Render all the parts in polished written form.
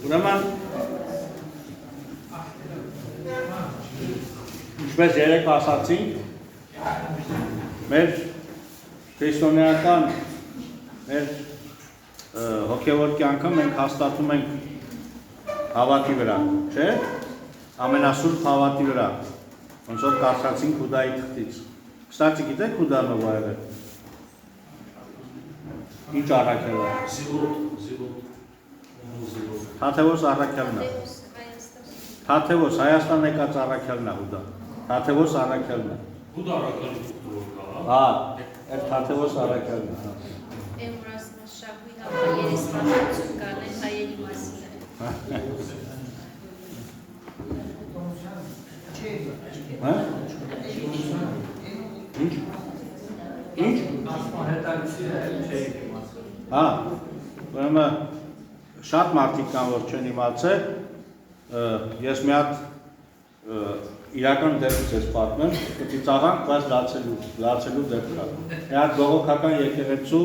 Ուրեմն ինչպես երեք ասացինք, մեր քրիստոնեական մեր հոգևոր կյանքը մենք հաստատում ենք հավատի վրա, չէ՞, ամենասուրբ հավատի վրա, ոնց որ կարդացինք Հուդայի թղթից։ Կստացի գիտեք Հուդան ով եղել է։ Ինչ առաքել է։ Թաթևոս առաքելն է։ Թաթևոս Հայաստան եկած առաքելն է Հուդա։ Թաթևոս առաքելն է։ Հուդա առաքելը որ կա։ Հա, այդ Թաթևոս առաքելն է։ Մշակույթ երեսպատություն կանեն հայերի մասին է։ Հա? Ինչ? Հա, ուրեմն շատ մարդիկ կան, որ չեն իմացել, ես մի հատ իրական դեպք ես պատմեմ, կծիծաղանք, բայց լացելու դեպք կա։ Մի հատ բողոքական եկեղեցու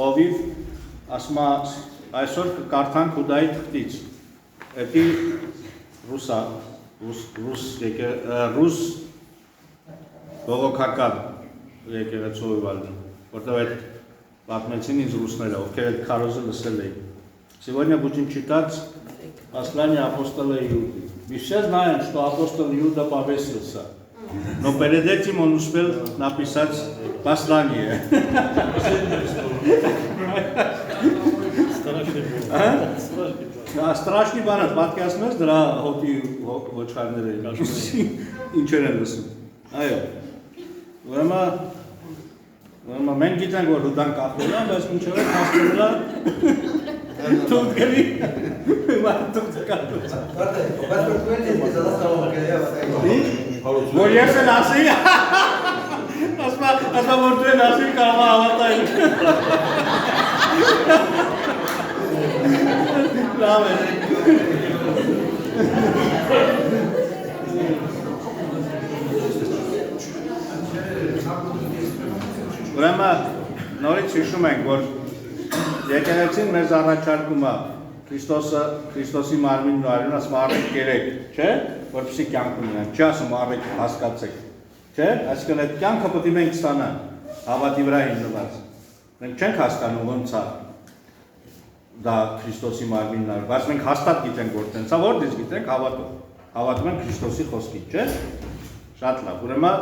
ովիվ ասում է այսօր կկարդանք Հուդայի թղթից։ Էդի ռուս բողոքական եկեղեցու ովիվ ալնում, որտեղ այդ պատմեցին ինձ ռուսները, ովքեր այդ քարոզը лысել էին։ Сегодня будем читать послание апостола Иуды. Мы все знаем, что апостол Иуда повесился, но перед этим он успел написать послание. Страшный բան, պատկերացնում ես դրա հոտի ոչխարները ինչեր են լսում։ Այո։ Ուրեմն մենք գիտենք, որ Հուդան կախվել է, բայց ինչով է հասնել է թուղթ գրի։ Մարդուց կատուց։ Բայց պետք է դասավորը որ ես էլ ասեի, ասма որ դու են ասեի կարող է հավատալ։ Լավ է։ Ուրեմն նորից հիշում ենք, որ եկեղեցին մեզ առաջարկում է Քրիստոսի մարմինն ու արյունը, ասում առեք կերեք, չէ՞, որպեսզի կյանք ունենանք, չի ասում առեք հասկացեք, չէ՞, այսինքն այդ կյանքը պետք է մենք ստանանք, հավատի վրա հիմնված։ Մենք չենք հասկանում ոնց է դա Քրիստոսի մարմինն է, բայց մենք հաստատ գիտենք, որ տենց է, որտեղից գիտենք, հավատով։ Հավատում ենք Քրիստոսի խոսքին, չէ՞։ Շատ լավ, ուրեմն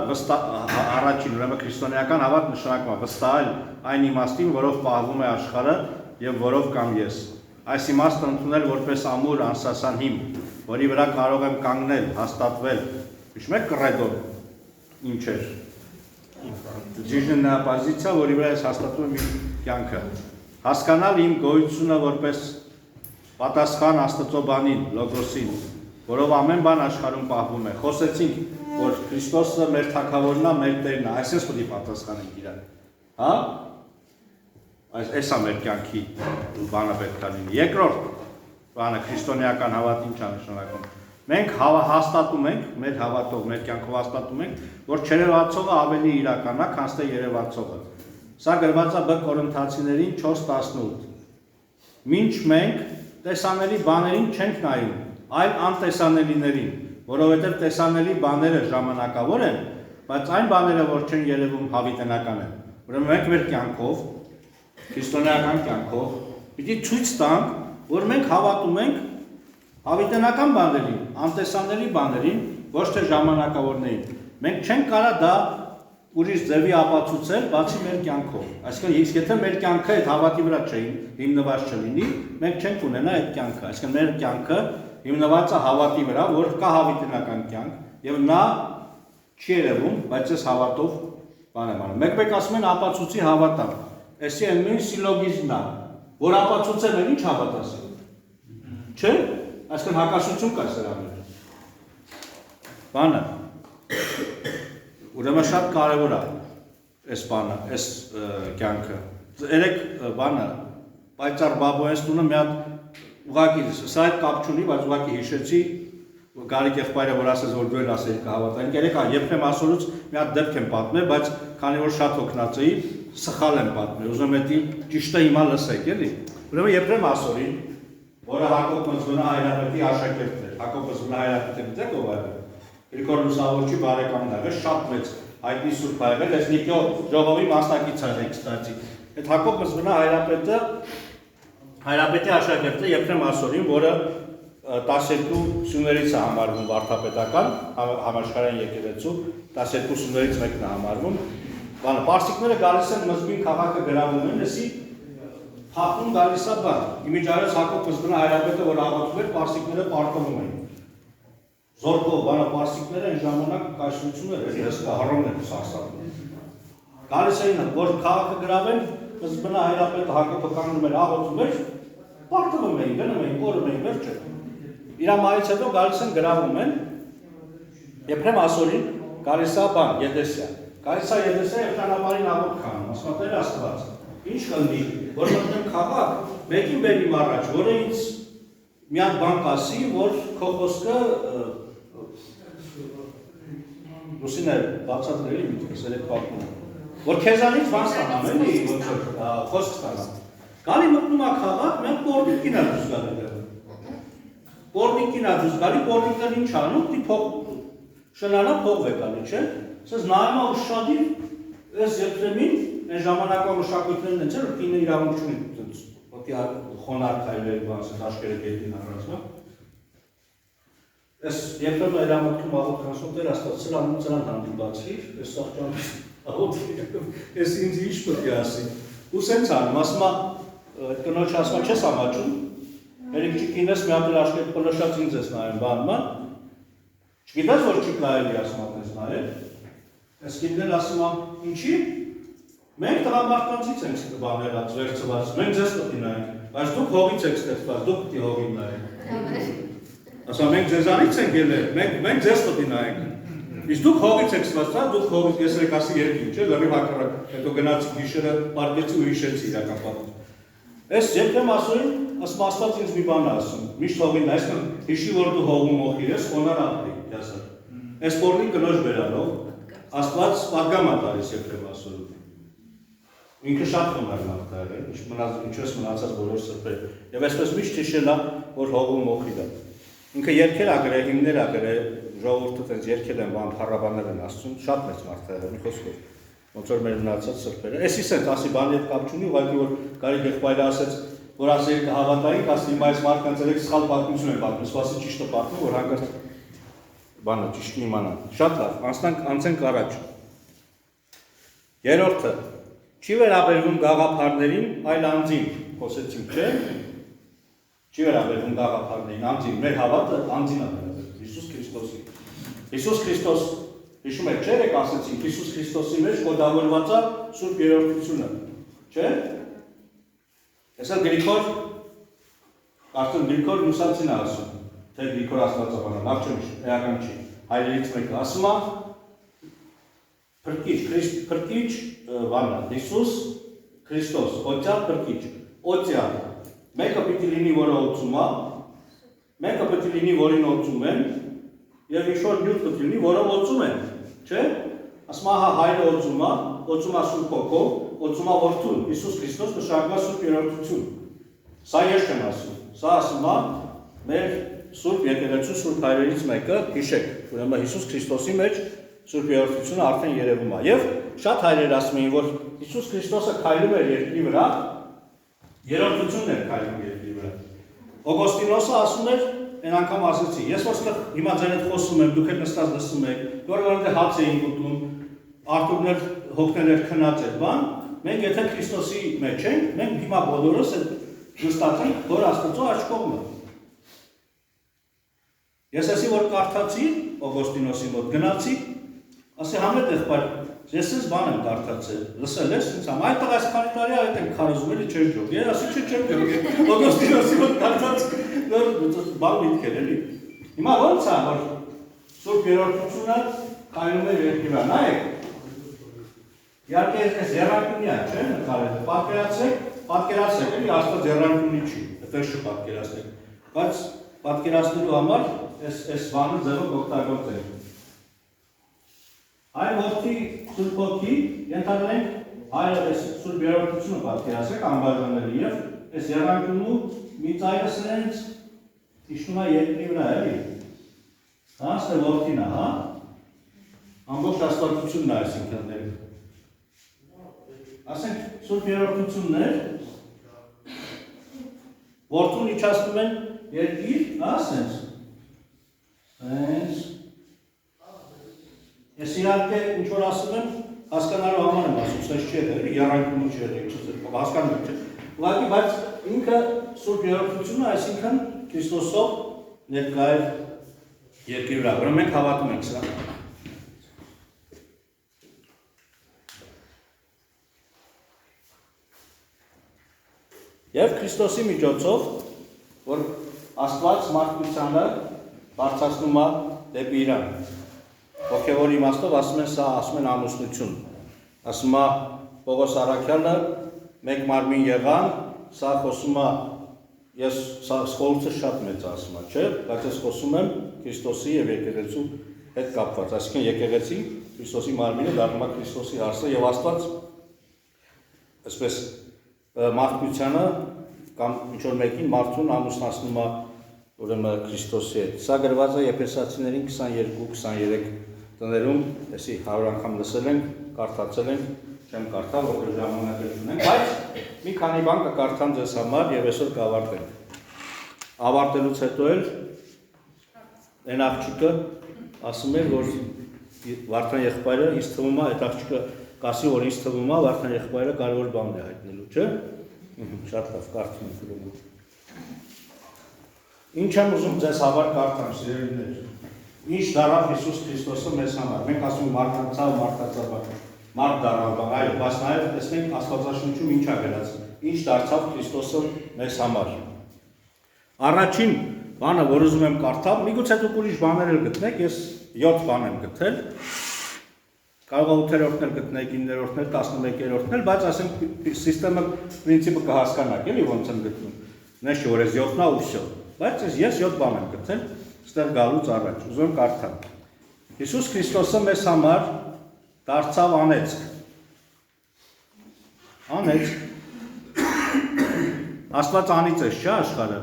առաջին, ուրեմն քրիստոնեական հավատ նշանակում է վստահել այն իմաստին, որով պահվում է աշխարհը եւ որով կամ ես։ Այս իմաստը ընդունել որպես ամուր անսասան հիմք, որի վրա կարող եմ կանգնել, հաստատվել։ Հիշում եք կռեդոն ինչ էր։ Жизненная позиция, որի վրա ես հաստատում եմ իմ կյանքը։ Հասկանալ իմ գոյությունը որպես պատասխան Աստծո բանին, լոգոսին, որով ամեն բան աշխարհում պահվում է։ Խոսեցինք, որ Քրիստոսը մեր թագավորն է, մեր տերն է, այսպես պետք է պատասխանենք իրան։ Հա? Այս է մեր կյանքի բանը պետք է լինի։ Երկրորդ բանը քրիստոնեական հավատը ինչ է նշանակում։ Մենք հաստատում ենք, մեր հավատով, մեր կյանքով հաստատում ենք, որ չերևացողը ավելի իրական է, քան թե երևացողը։ Սա գրված է Բ Կորինթացիներին 4:18։ Մինչ մենք տեսանելի բաներին չենք նայում, այլ անտեսանելիներին, որովհետև տեսանելի բաները ժամանակավոր են, բայց այն բաները, որ չեն երևում, հավիտենական են։ Ուրեմն մենք մեր կյանքով, քրիստոնեական կյանքով, պիտի ցույց տանք, որ մենք հավատում ենք հավիտենական բաներին, անտեսանելի բաներին, ոչ թե ժամանակավորներին։ Մենք չենք կարող դա ուրիշ ձևի ապացուցել, բացի մեր կյանքով։ Այսինքն, եթե մեր կյանքը այդ հավատի վրա հիմնված չլինի, մենք չենք ունենա այդ կյանքը։ Այսինքն, մեր կյանքը հիմնված է հավատի վրա, որ կա հավիտենական կյանք, եւ նա չի երևում, բայց ես հավատով բան եմ անում։ Մեկ-մեկ ասում են ապացուցի հավատամ։ Էսի են նույն սիլոգիզմն է, որ ապացուցել են ինչ հավատ ասել։ Չէ՞։ Այսինքն հակասություն կա սրա մեջ։ Բանը ուրեմն շատ կարևոր է այս բանը, այս կյանքը։ Երեք բանը պայծառ բաբոյենստունը մի հատ ուղղակի սա այդ կապ չունի, բայց ուղղակի հիշեցի Գարիկ եղբայրը որ ասեց որ դու էլ ասել կհավատանք, երեքա Եփրեմ ասորուց մի հատ դեպք եմ պատմել, բայց քանի որ շատ հոգնած էի, սխալ եմ պատմել, ուզում եմ դա ճիշտը հիմա լսեք, էլի։ Ուրեմն Եփրեմ ասորին որը Հակոբ Մզգունը հայրապետի աշակերտն էր։ Հակոբ Մզգունը հայրապետը գիտեք ով է։ Գրիգոր Լուսավորչի բարեկամն է, շատ մեծ հայտնի սուրբ հայր է, այս Նիկո ժողովի մասնակից էր, կստացի։ Այդ Հակոբ Մզգունը հայրապետի աշակերտը Եփրեմ Ասորին, որը 12 սյուներից է համարվում վարդապետական համաշխարհային եկեղեցու 12 սյուներից մեկն է համարվում։ Բանը պարսիկները գալիս են Մզգուն քաղաքը գրավում են, էսի փախում գալիս է բան։ Իմիջիայլոց Հակոբ Մզգունը հայրապետը որ աղոթում էր, պարսիկները պարտվում էին։ Զորքով բանը պարսիկները այն ժամանակ կայսրություն էր, էլի հսկա հռոմն էր սարսափում։ Գալիս էին որ քաղաքը գրավեն, Մզգունը հայրապետը Հակոբը կանգնում էր աղոթում էր, պարտվում էին, գնում էին, կորում էին, վերջը։ Իր մայից հետո գալիս են գրավում են, Եփրեմ Ասորին գալիս է բան, Եդեսիա։ Գալիս է Եդեսիա եւ ճանապարհին աղոթ քանում, ասում է Աստված։ Ինչ կլինի, որ մտնեմ քաղաք, մեկին բերիմ առաջ, որը ինձ մի հատ բան կասի, որ քո խոսքը լուսին է բացատրելի միտքս էլ է պատմում։ Որ քեզանից բան ստանամ, էլի, ոչ խոսք ստանամ։ Գալի մտնում է քաղաք, մենք պորտիկին է դուրս գալի։ Պորտիկին է դուրս գալի, պորտիկները ինչ անում, դի փող շնանա փող է գալի, չէ՞։ Սենց նայում է ուշադիր, այս Եփրեմին այն ժամանակվա մշակույթներն են, չէ՞, որ կինը իրավունք չունի, ոտի խոնարհ քայլերի բան, ասես աշկերը գետին առածվա։ Այս Եփրեմը իր ամոթքում աղոթք ասում Տեր Աստված, ծրան հանդիպացիր, այս սաղճան աղոթքի, այս ինձ ինչ պետք է ասի։ Ու սենց անում, ասում է, այդ կնոջ ասում է, չես ամաչում, երիք կինես մի հատ աշկետ պլոշած ինձ ես նայում բանման, չգիտես որ չի կարելի ասում ես նայել, այս կիններ ասում է, ինչի, մենք տղամարդկանցից ենք բաներած, վերցված, մենք ձեզ պետք է նայենք, բայց դուք հողից եք ստեղծված, դուք պետք է հողին նայենք։ Ասում մենք ձեզանից ենք ելել, մենք ձեզ պետք է նայենք։ Իսկ դուք հողից եք ստեղծված, դուք հողից ես եք ասի երկին, չէ, լրիվ հակառակ, հետո գնացի գիշերը պարկեցի ու հիշեցի իրական պատմություն։ Այս Եփրեմ Ասորին ասում Աստված ինձ մի բան ասում, միշտ հողին նայես, հիշի որ դու հողում մոխիր ես, խոնար ապրի, ասա։ Այս պորտին կնոջ բերանով Աստված պատգամ է տալիս Եփրեմ Ասորին։ Ինքը շատ խոնար մարդ է, ինչպես մնացած բոլոր սրբերը։ Եվ այսպես միշտ հիշել է, որ հողում մոխիր է։ Ինքը երգեր ա գրել, հիմներ ա գրել, ժողովուրդը տենց երգել են բան փառաբաներ են ասում, շատ մեծ մարդ է, մի խոսքով։ Ոնց որ մեր մնացած սրբերը։ Էսի սենց ասի բանի հետ կապ չունի, ուղղակի որ կարի եղբայրը ասեց, որ ասել կհավատային, ասի հիմա այս մարդկանց երեք սխալ պատմություն են պատմում, սպասի ճիշտը պատմում, որ հանկարծ բանը ճիշտը իմանան։ Շատ լավ, անցենք առաջ։ Երրորդը չի վերաբերվում գաղափարներին, այլ անձին, խոսեցինք, չէ՞։ Չի վերաբերվում գաղափարներին, անձին, մեր հավատը անձին է վերաբերվում, Հիսուս Քրիստոսի։ Հիսուս Քրիստոս, հիշում եք, չէ՞, եք ասեցինք, Հիսուս Քրիստոսի մեջ կոդավորված է Սուրբ Երրորդությունը, չէ՞։ Հեսա Գրիգոր, կարծում Գրիգոր Լուսացին է ասում, թե Գրիգոր Աստվածաբանը, լավ չեմ էական չի, հայրերից մեկը ասում է, փրկիչ բանա, Հիսուս Քրիստոս, օծյալ փրկիչ, օծյալ, մեկը պիտի լինի, որը օծում է, մեկը պիտի լինի, որին օծում են, և ինչ-որ նյութ պիտի լինի, որը օծում են, չէ՞։ Ասում է, հա հայրը օծում է Սուրբ Հոգով, օծում է Որդուն, Հիսուս Քրիստոս նշանակում է Սուրբ Երրորդություն։ Սա ես չեմ ասում, սա ասում է մեր Սուրբ Եկեղեցու Սուրբ հայրերից մեկը, հիշեք, ուրեմն Հիսուս Քրիստոսի մեջ Սուրբ Երրորդությունը արդեն երևում է։ Եվ շատ հայրեր ասում էին, որ Հիսուս Քրիստոսը քայլում էր երկրի վրա, երրորդությունն էր քայլում երկրի վրա։ Օգոստինոսը ասում էր, այն անգամ ասեցի, ես ոստեղ հիմա ձեր հետ խոսում եմ, դուք եք նստած լսում եք, որ հաց էին ուտում, Արտուրներ հոգներ քնած էր բան, մենք եթե Քրիստոսի մեջ ենք, մենք հիմա բոլորս նստած ենք, որ Աստծո աջ կողմը։ Ես ասի, որ կարդացի Օգոստինոսի մոտ գնացի, ասի համետ եղբայր, ես ես բան եմ կարդացել, լսել ես, ինձ համ, այդ տղաս քանի տարի այդ եմ քարոզում էլի չեր ջոք, ես ասի չեմ ջոք, Օգոստինոսի մոտ կարդացի, բան միտքեր էլի։ Հիմա ոնց է, որ Սուրբ Երրորդությունը քայլում է երկրի վրա, նայեք։ Իհարկե այս եռանկյունի է, չէ՞, նկարել, պատկերացրեք, էլի Աստված եռանկյունի չի, այդպես չպատկերացնեք, բայց պատկերացնելու համար այս բանը ձևով օգտագործենք։ Այն որդի Սուրբ Հոգի, ենթադրենք հայրը այս Սուրբ Երրորդությունը պատկերացրեք անբաժանելի եւ այս երանգնու մի ծայրը սենց իշտում է երկրի վրա էլի։ Հա, ստե որդին է, հա։ Ամբողջ աստվածությունն է այսինքն դեր։ Ասենք Սուրբ Երրորդությունն էր, որդուն իջացնում են երկիր, հա, սենց։ Սենց։ Ես իհարկե ինչ որ ասում եմ, հասկանալու համար եմ ասում, սենց չի էլի, երանգնու չի էլի, հասկանում եմ, չէ։ Ուղղակի, բայց ինքը Սուրբ Երրորդությունը, այսինքն Քրիստոսով ներկա է երկրի վրա, որը մենք հավատում ենք սրա։ Եվ Քրիստոսի միջոցով, որ Աստված մարդկությանը բարձրացնում է դեպի իրան։ Հոգևոր իմաստով ասում են սա, ասում են ամուսնություն։ Ասում է Պողոս առաքյալը մեկ մարմին եղան, սա խոսում է, ես խորհուրդը շատ մեծ ասում է, չէ, բայց ես խոսում եմ Քրիստոսի եւ եկեղեցու հետ կապված, այսինքն եկեղեցի Քրիստոսի մարմինը դառնում է Քրիստոսի հարսը եւ Աստված այսպես մարդկությանը կամ ինչ որ մեկին մարդուն ամուսնացնում է ուրեմն Քրիստոսի հետ։ Սա գրված է Եփեսացիներին 22-23 տներում, էսի 100 անգամ լսել ենք, կարդացել ենք, չեմ կարդալ, որտեղ ժամանակ ունենք, բայց մի քանի բան կկարդամ ձեզ համար եւ այսօր կավարտենք։ Ավարտելուց հետո էլ այն աղջիկը ասում էր, որ Վարդան եղբայրը ինձ թվում է, այդ աղջիկը կասի, որ ինձ թվում է, Վարդան եղբայրը կարևոր բան է հայտնելու, չէ՞։ Շատ լավ, կարդում ենք ուրեմն։ Ինչ եմ ուզում ձեզ համար կարդամ, սիրելիներ։ Ինչ դառավ Հիսուս Քրիստոսը մեզ համար։ Մենք ասում ենք մարդկացավ, մարդ դառավ, այո, բայց նաև տեսնենք Աստվածաշնչում ինչ է գրած։ Ինչ դարձավ Քրիստոսը մեզ համար։ Առաջին բանը, որ ուզում եմ կարդալ, միգուցե դուք ուրիշ բաներ էլ գտնեք, ես 7 բան եմ գտել։ Կարող է 8-րդն էլ գտնեք, 9-րդն էլ, 11-րդն էլ, բայց ասենք սիստեմը, պրինցիպը կհասկանաք, էլի ոնց եմ գտնում։ Նես չէ, որ ես 7-ն է ու վсё։ Բայց ես 7 բան եմ գտել, ստեղ գալուց առաջ, ուզում եմ կարդալ։ Հիսուս Քրիստոսը մեզ համար դարձավ անեծք։ Անեծք։ Աստված անիծ է, չէ՞ աշխարհը։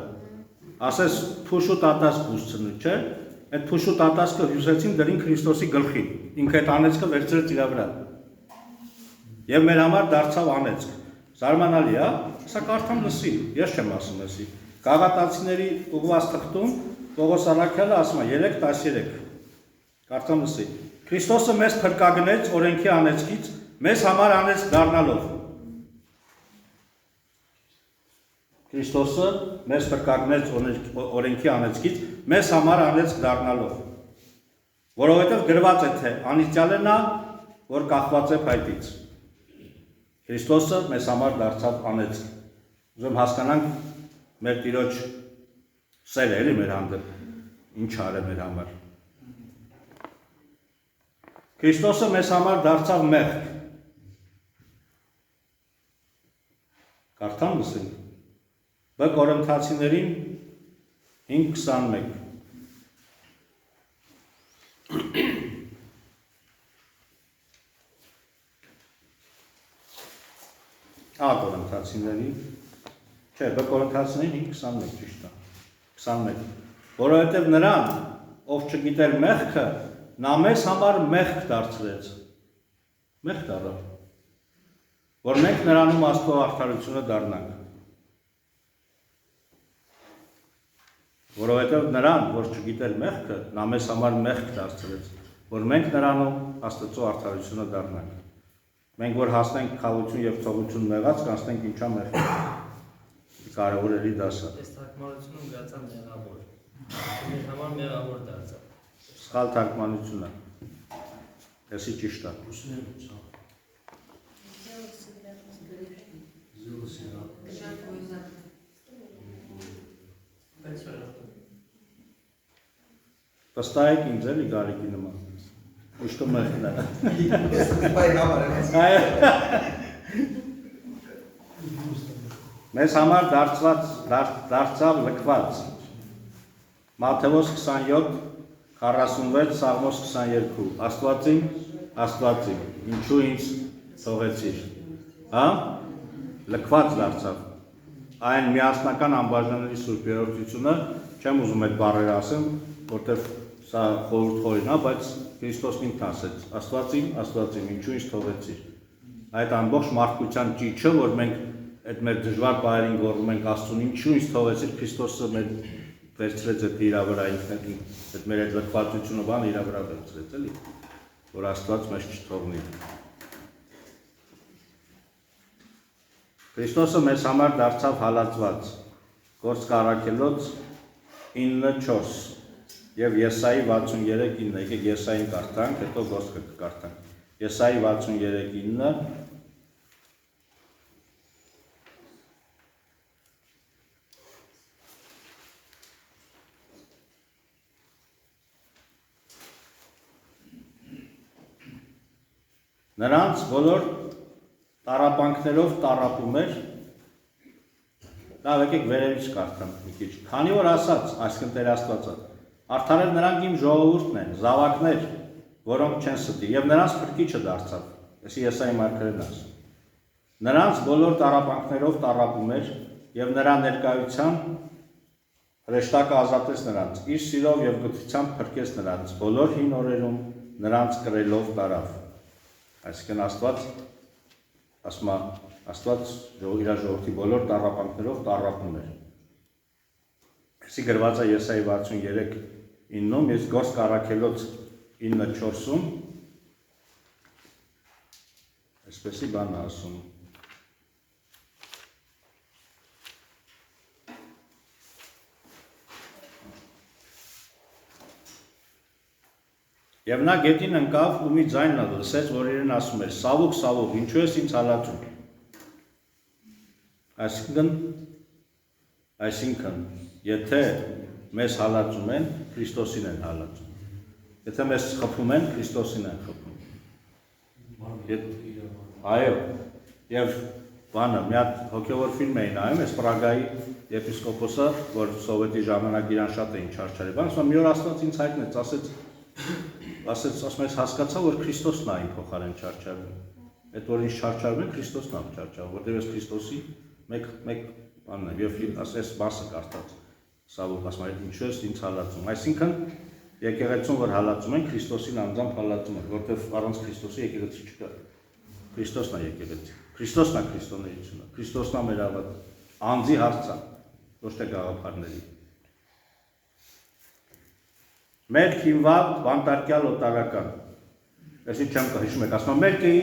Ասես փուշ ու տատասկ ուսցնու, չէ՞։ Այդ փուշ ու տատասկը հյուսեցին դրին Քրիստոսի գլխին։ Ինքը այդ անեծքը վերցրեց իր վրա։ Եվ մեր համար դարձավ անեծք։ Զարմանալի է, սա կարդամ լսի, ես չեմ ասում էսի։ Գաղատացիների ուղղված թղթում Պողոս առաքյալը ասում է 3:13։ Կարդամ լսի։ Քրիստոսը մեզ փրկագնեց օրենքի անեծքից, մեզ համար անեծք դառնալով։ Քրիստոսը մեզ փրկագնեց օրենքի անեծքից, մեզ համար անեծք դառնալով։ Որովհետև գրված է թե անիծյալ է նա, որ կախված է փայտից։ Քրիստոսը մեզ համար դարձավ անեծք։ Ուզում հասկանանք մեր Տիրոջ սերը էլի մեր հանդեպ, ինչ արել մեր համար։ Քրիստոսը մեզ համար դարձավ մեղք։ Կարդամ լսենք։ Բ Կորինթացիներին 5:21։ Կորինթացիներին, չէ, Բ Կորինթացիներին 5:21 ճիշտ է։ 21։ Որովհետև նրան, ով չգիտեր մեղքը, նա մեզ համար մեղք դարձրեց։ Մեղք դառավ։ Որ մենք նրանում Աստծո արդարությունը դառնանք։ Որովհետև նրան, որ չգիտեր մեղքը, նա մեզ համար մեղք դարձրեց, որ մենք նրանում Աստծո արդարությունը դառնանք։ Մենք որ հասնենք խաղություն եւ ցողություն մեղած, կանցնենք ինչա մեղք։ Կարևոր էլի դասը։ Այս թարգմանությունում գրածա մեղավոր։ Մեր համար մեղավոր դարձավ։ Սխալ թարգմանություն է։ Էսի ճիշտ է։ Վստահ եք ինձ էլի Գարիկի նման։ Ուշտը մեղքն է։ Բայ համար Մեզ համար դարձավ լքված։ Մատթեոս 27:46, Սաղմոս 22։ Աստվածին, ինչու ինձ թողեցիր։ Հա? Լքված դարձավ։ այն միասնական անբաժանելի Սուրբ Երրորդությունը, չեմ ուզում այդ բառերը ասեմ, որտեղ սա խորհուրդ է, բայց Քրիստոսն ինքն ասեց. Աստված իմ, ինչու ինձ թողեցիր։ Այդ ամբողջ մարդկության ճիճը, որ մենք այդ մեր դժվար պահերին գոռում ենք Աստծուն, ինչու ինձ թողեցիր, Քրիստոսը մեր վերցրեց այդ իր վրա ինքն, այդ մեր այդ լքվածությունը բան իր վրա վերցրեց, էլի, որ Աստված մեզ չթողնի։ Քրիստոսը մեզ համար դարձավ հալածված, Գործք Առաքելոց 9:4 եւ Եսայի 63:9, եկեք Եսային կարդանք, հետո Գործքը կկարդանք։ Եսայի 63:9 Նրանց բոլոր տառապանքներով տառապում էր, լավ եկեք վերևից կարդամ մի քիչ, քանի որ ասաց, այսինքն Տեր Աստվածը, արդարև նրանք իմ ժողովուրդն են, զավակներ, որոնք չեն ստի, եւ նրանց փրկիչը դարձավ, այսի Եսայի մարգարեն ասում, նրանց բոլոր տառապանքներով տառապում էր, եւ նրա ներկայության հրեշտակը ազատեց նրանց, իր սիրով եւ գթությամբ փրկեց նրանց, բոլոր հին օրերում նրանց կրելով տարավ։ Այսինքն Աստված ասում է, Աստված իր ժողովրդի բոլոր տառապանքներով տառապում էր։ Այսի գրված է Եսայի 63:9-ում, ես Գործք Առաքելոց 9:4-ում այսպեսի բան է ասում։ Եվ նա գետին ընկավ ու մի ձայն լսեց, որ իրեն ասում էր. Սավուկ, սավուկ, ինչու ես ինձ հալածում։ Այսինքն, եթե մեզ հալածում են, Քրիստոսին են հալածում։ Եթե մեզ խփում են, Քրիստոսին են խփում։ Այո, եւ բանը, մի հատ հոգևոր ֆիլմ էին նայում, այս Պրագայի եպիսկոպոսը, որ սովետի ժամանակ իրան շատ էին չարչարել, բան, ասում մի օր Աստված ինձ հայտնեց, ասեց, ասում ես հասկացա, որ Քրիստոսն է այն փոխարեն չարչարվում։ Այդ որ ինձ չարչարվում է, Քրիստոսն է չարչարվում, որտեղ ես Քրիստոսի մեկ բանն եմ, եւ ասես մասը կարդաց։ Սավուկ ասում է, ինչու ես ինձ հալածում։ Այսինքն եկեղեցուն որ հալածում են, Քրիստոսին անձամբ հալածում են, որտեղ առանց Քրիստոսի եկեղեցի չկա։ Քրիստոսն է եկեղեցի։ Քրիստոսն է քրիստոնեությունը։ Քրիստոսն է մեր ավատ անձի հարցը, ոչ թե գաղափարների։ Մեր քինված բանտարկյալ օտարական։ Այսինքն չեմ կհիշում եք, ասում եմ, մերկեի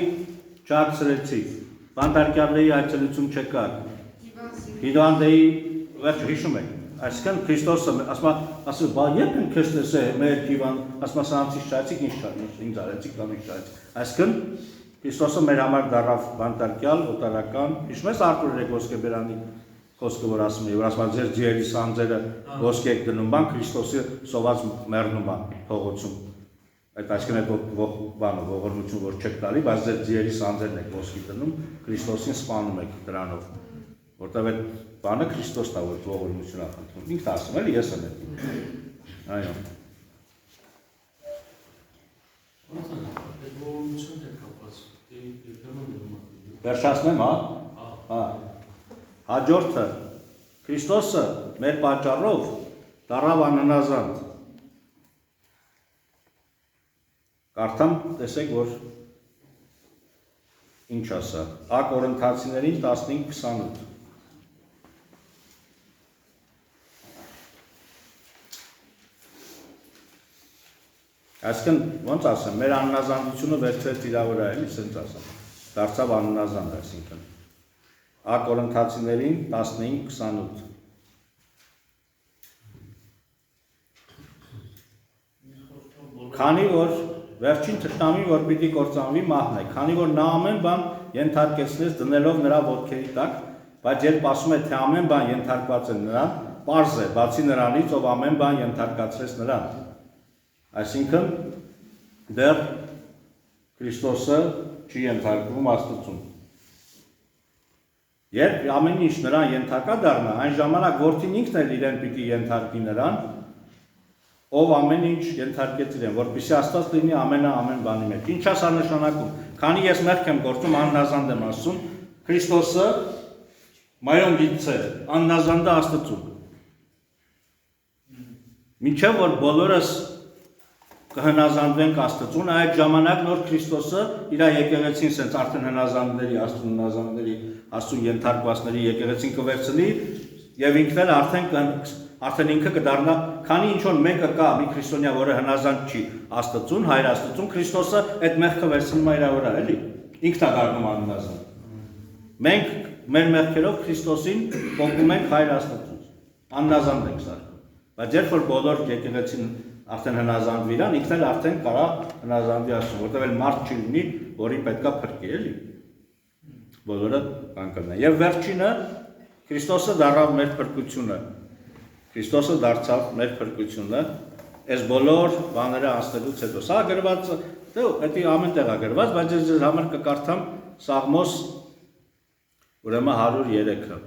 չարցրեցիք, բանտարկյալների այցելություն չկար, հիվանդեի վերջ հիշում եք, այսինքն Քրիստոսը ասում բա երբ են քեզ տեսել մեր հիվանդ, ասում սրանցից չարեցիք, ինչ արեցիք, կամ ինչ չարեցիք, այսինքն Քրիստոսը մեր համար դառավ բանտարկյալ օտարական, հիշում ես Արտուր Ղոսկեբերյանի խոսքը որ ասում է, որ ասում է ձեր ձիերի սանձերը ոսկի եք դնում բան, Քրիստոսի սոված մեռնում բան փողոցում։ Այդ այսինքն այդ բանը ողորմություն որ չեք տալի, բայց ձեր ձիերի սանձերն եք ոսկի դնում, Քրիստոսին սպանում եք դրանով։ Որտեղ այդ բանը Քրիստոսն է որ ողորմություն է խնդրում։ Ինքն ասում էլի ես եմ այդ։ Այո։ Վերջացնեմ, հա։ Հաջորդը Քրիստոսը մեր պատճառով դառավ անհնազանդ։ Կարդամ, տեսեք, որ ինչ ասա։ Ա Կորինթացիներին 15:28։ Այսինքն, ոնց ասեմ, մեր անհնազանդությունը վերցրեց իր վրա, էլի, սենց ասեմ։ Դարձավ անհնազանդ, այսինքն։ Ա Կորինթացիներին 15:28 Քանի որ վերջին թշնամին որ պիտի կործանվի մահն է, քանի որ նա ամեն բան ենթարկեցնեց դնելով նրա ոտքերի տակ, բայց երբ ասում է թե ամեն բան ենթարկված է նրան, պարզ է, բացի նրանից, ով ամեն բան ենթարկացրեց նրան։ Այսինքն դեռ Քրիստոսը չի ենթարկվում Աստծուն։ Երբ ամեն ինչ նրան ենթակա դառնա, այն ժամանակ որդին ինքն էլ իրեն պիտի ենթարկի նրան, ով ամեն ինչ ենթարկեց իրեն, որպեսզի Աստված լինի ամեն բանի մեջ։ Ինչ է սա նշանակում։ Քանի ես մեղք եմ գործում, անհնազանդ եմ ասում, Քրիստոսը մայրոն գիտցե, աննազանդը աստծուն։ Մինչև որ բոլորս կհնազանդվենք աստծուն, այդ ժամանակ նոր Քրիստոսը իր եկեղեցին սենց արդեն հնազանդների, աստծուն հնազանդների, աստծուն ենթարկվածների եկեղեցին կվերցնի եւ ինքն էլ արդեն ինքը կդառնա, քանի ինչ որ մեկը կա մի քրիստոնյա, որը հնազանդ չի աստծուն, հայր աստծուն, Քրիստոսը այդ մեղքը վերցնում է իր վրա, էլի։ Ինքն է դառնում անհնազանդ։ Մենք մեր մեղքերով Քրիստոսին պոկում ենք հայր աստծուն, անհնազանդ ենք սարքում։ Բայց երբ որ բոլոր եկեղեցին արդեն հնազանդվի իրան, ինքն էլ արդեն կարա հնազանդվի աստծուն, որտեղ էլ մարդ չի լինի, որին պետքա փրկի, էլի։ Բոլորը կանգնեն։ Եվ վերջինը Քրիստոսը դառավ մեր փրկությունը։ Քրիստոսը դարձավ մեր փրկությունը, այս բոլոր բաները անցնելուց հետո։ Սա գրված, դա ամեն տեղ է գրված, բայց ես ձեզ համար կկարդամ Սաղմոս ուրեմն 103-ը։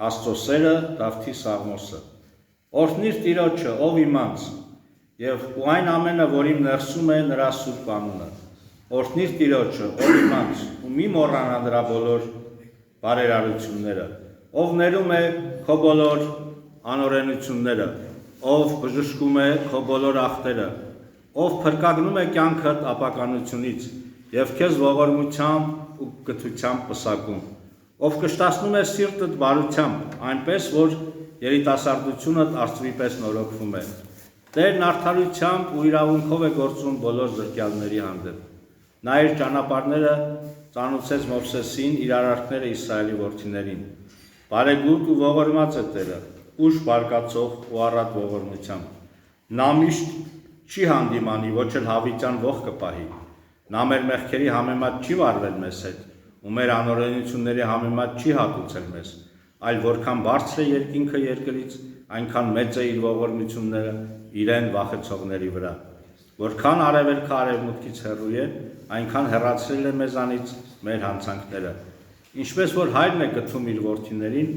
Աստծո սերը Դավթի Սաղմոսը։ Օրհնիր Տիրոջը, ով իմանց, եւ այն ամենը, որ իմ ներսում է նրա սուրբ անունը։ Օրհնիր Տիրոջը, ով իմանց, ու մի մոռանա նրա բոլոր բարերարությունները, ով ներում է քո բոլոր անօրենությունները, ով բժշկում է քո բոլոր ախտերը, ով փրկագնում է կյանքդ ապականությունից եւ քեզ ողորմությամբ ու գթությամբ պսակում, ով կշտացնում է սիրտդ բարությամբ, այնպես որ երիտասարդությունդ արծվի պես նորոգվում է։ Տերն արդարությամբ ու իրավունքով է գործում բոլոր զրկյալների հանդեպ։ Նա իր ճանապարհները ծանուցեց Մովսեսին, իր արարքները Իսրայելի որդիներին։ Բարեգութ ու ողորմած է Տերը, ուշ բարկացող ու առատ ողորմությամբ։ Նա միշտ չի հանդիմանի, ոչ էլ հավիտյան ող կպահի։ Նա մեր մեղքերի համեմատ չի վարվել մեզ հետ, ու մեր անօրենությունների համեմատ չի հատուցել մեզ, այլ որքան բարձր է երկինքը երկրից, այնքան մեծ է իր ողորմությունները իրեն վախեցողների վրա։ Որքան արևելքը արևմուտքից հեռու է, այնքան հեռացրել է մեզանից մեր հանցանքները։ Ինչպես որ հայրն է գթում իր որդիներին,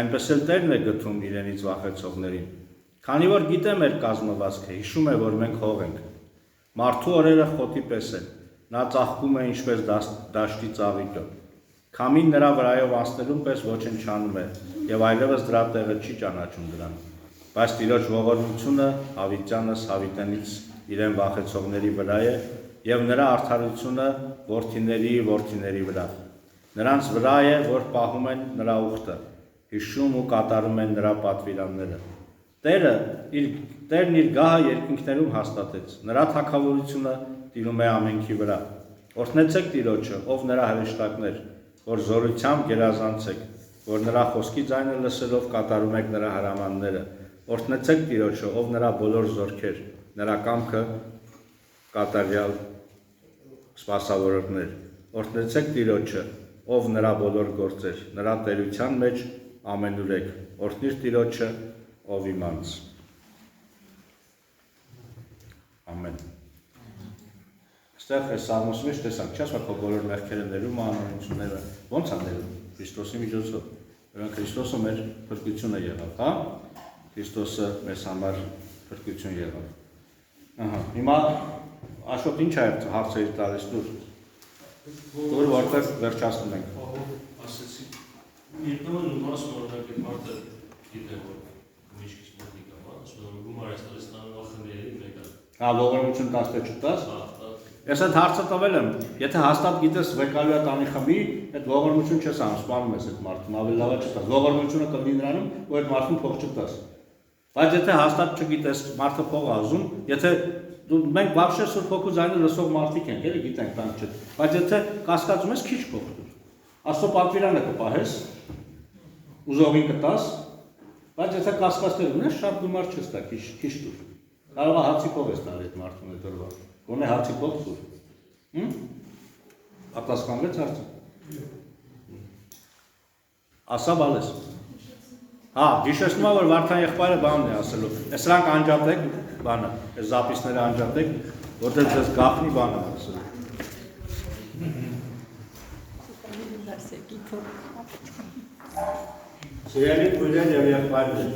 այնպես էլ Տերն է գթում իրենից վախեցողներին։ Քանի որ գիտե մեր կազմվածքը, հիշում է, որ մենք հող ենք։ Մարդու օրերը խոտի պես են, նա ծաղկում է ինչպես դաշտի ծաղիկը։ Քամին նրա վրայով անցնելուն պես ոչնչանում է, եւ այլևս դրա տեղը չի ճանաչում դրան։ Բայց Տիրոջ ողորմությունը հավիտյանս հավիտենից իրեն վախեցողների վրա է, եւ նրա արդարությունը որդիների վրա։ Նրանց վրա է, որ պահում են նրա ուխտը, հիշում ու կատարում են նրա պատվիրանները։ Տերն իր գահը երկինքներում հաստատեց, նրա թագավորությունը տիրում է ամենքի վրա։ Օրհնեցեք Տիրոջը, ով նրա հրեշտակներ, որ զորությամբ գերազանցեք, որ նրա խոսքի ձայնը լսելով կատարում եք նրա հրամանները։ Օրհնեցեք Տիրոջը, ով նրա բոլոր զորքեր, նրա կամքը կատարյալ սպասավորողներ։ Օրհնեցեք Տիրոջը, ով նրա բոլոր գործեր, նրա տերության մեջ ամենուրեք։ Օրհնիր Տիրոջը, ով իմանց։ Ամեն։ Այստեղ այս Սաղմոսի մեջ տեսանք, չես որ բոլոր մեղքերը ներում, անօրենությունները ո՞նց է ներում։ Քրիստոսի միջոցով։ Ուրեմն Քրիստոսը մեր փրկությունը եղավ, հա։ Քրիստոսը մեզ համար փրկություն եղավ։ Ահա, հիմա Աշոտ ինչ է հարցեր տալիս դուր որտեղ վերջացնում ենք։ Ասեցի, երբեմն իմաստն օրինակ է մարդը գիտե որ գումիշքից մոտնիկ է, ասում եմ գումար այս տալիս տանող խմիերի մեկը։ Հա, ողորմություն 10 չտաս։ Ես այդ հարցը տվել եմ, եթե հաստատ գիտես վեկալուա տանի խմի, այդ ողորմություն չես անում, սպանում ես այդ մարդուն, ավելի լավ է չտաս։ Ողորմությունը կլինի նրանում, որ այդ մարդուն փող չտաս։ Բայց եթե հաստատ չգիտես, մարդը փող ազում, եթե մենք բավարար Սուրբ Հոգու ձայնը լսող մարդիկ ենք, էլի գիտենք բան չէ։ Բայց եթե կասկածում ես, քիչ փող տուր։ Աստծո պատվիրանը կպահես, ուզողին կտաս, բայց եթե կասկածներ ունես, շատ գումար չես տա, քիչ տուր։ Կարող է հացի փող ես տալ այդ մարդուն այդ օրվա։ Գոնե հացի փող տուր։ Պատասխանվեց հարցը։ Ասա բալես։ Հա, հիշեցնում եմ, որ Վարդան եղբայրը բանն է ասելու։ Սրանք անջատեք, բանը, այս զապիսները անջատեք, որտեղ ձեզ գախնի բանը ասելու։ Սիրելի քույրեր եւ եղբայրներ,